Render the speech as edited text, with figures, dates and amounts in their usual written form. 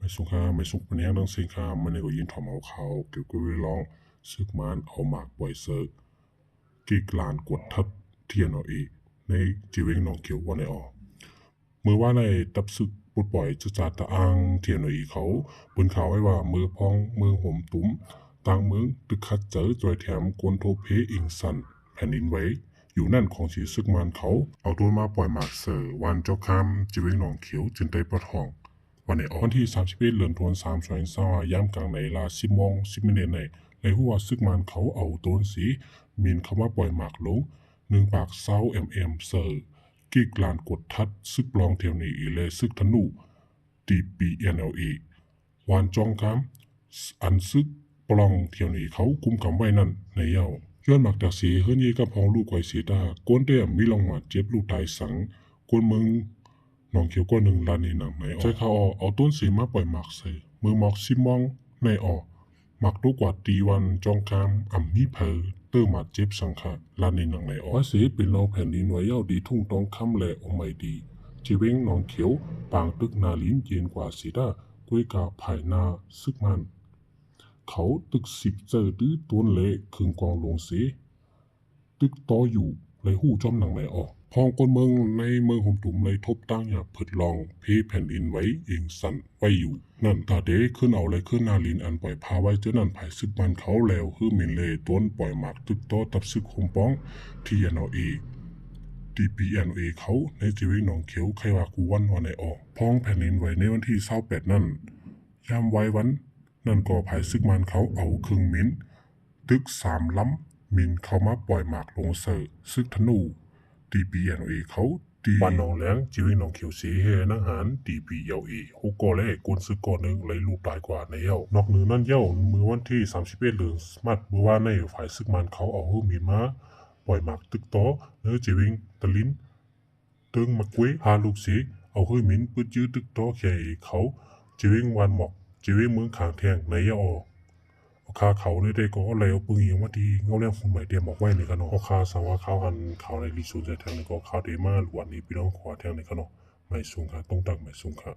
ไม่สุขาไม่สุขเป็นยังต้องสิงคามันในก็ยินถ่อมเอาเขาเกี่ยวกับเรื่องร้องซึกมันเอาหมากปล่อยเสือกีกลานกดทับเทียนเอาอีในจีเวงน้องเขียววันในออกมือว่าในตับซึกปลดปล่อยจะจัดตะอังเทียนเอาอีเขาบนข่าวไว้ว่ามือพองมือห่มตุ้มต่างเมืองตึกคัดเจอจอยแถมกวนโทเพอิงสันแผ่นดินไว้อยู่นั่นของสีซึกมันเขาเอาตัวมาปล่อยหมากเสือวันเจ้าคำจีเวงน้องเขียวจึงได้ประทอง วันที่31เดือนธันวาคม2024ย่ำกลางในลา10 โมง 10 มินิในหัวซึกมันเขาเอาโดนสีมีนเข้ามาปล่อยหมากลง1 ปากเศร้าเซอร์กิกลานกดทัดซึกปลองเทียวนี้อีเลยซึกธนู DPNLA วานจองคำอันซึกปลองเทียวนี้เขากุมกำไว้นั่นในเย้าย้อนหมักจากสีเฮือนยี่กับพองลูกไก่สีตาก้นเต้มมีลงมาเจ็บลูกตายสังก้นมึงน้องเขียวก็หนึ่งลานในหนังในออกใจเขาเอาต้นสีมาปล่อยหมากใส่มือหมอกซิมองในออกหมักลูกกว่าตีวันจองคำอ่ำมีเพอเติมมาเจ็บสังขารลานในหนังในออกว่าสีเป็นเราแผ่นดินไว้เย้าดีทุ่งตองคำแหล่อไม่ดีจีเว้งน้องเขียวปางตึกนาลิ้นเย็นกว่าสีดากุ้ยกาภายนาซึกมันเขาตึก10 เจอดื้อต้นเละคึงกองลงเสียตึกต่ออยู่เลยหู้จอมหนังไหนออกพองคนเมืองในเมืองห่มตุ่มเลยทบตั้งอย่าเผิดลองเพแผ่นดินไว้เองสั่นไว้อยู่นั่นตาเดขึ้นเอาเลยขึ้นนาลินอันปล่อยพาไว้เจ้านั่นภายซึกมันเขาแล้วคือมินเลต้นปล่อยหมากตึกต่อตับซึกคมป้องที่ยันเอาเอDPNA เขาในจีวิตหนองเขียวใครว่ากูวันในออกพองแผ่นดินไหวในวันที่28นั่นยามไว้วันนั่นก็ภายซึกมันเขาเอาครึ่งมินตึก3 ล้ำมินเขามาปล่อยหมากลงเสือซึกธนู DPNA เขาตีวันนองแหลงจีวิตหนองเขียวสีเฮนังหาร DPLA ฮุกกอแลกุนซึกก่อนหนึ่งเลยลูกตายกว่าในเย้านอกเหนือนั่นเย้ามือวันที่31เดือนมัดมือว่าในฝ่ายซึกมันเขาเอาหูมินมาปล่อยหมากตึกต่อเนื้อจีวิงตะลินตึงมากุ้ยหาลูกสีเอาหื้อมินปื้ดยื้อตึกต่อแข่เขาจีวิงวันหมอกจีวิงเมืองขางแทงในยาออกเอาคาเขาในได้ก็เลยเอาปืนยิงมาทีเงาเลี้ยงคนใหม่เตรียมบอกไว้ในกันเนาะเอาคาสังว่าเขาหันเขาในรีสูนใจแทงในก็เขาเดมาหลวนนี้พี่น้องขวาแทงในกันเนาะไม่สูงค่ะต้องตักไม่สูงค่ะ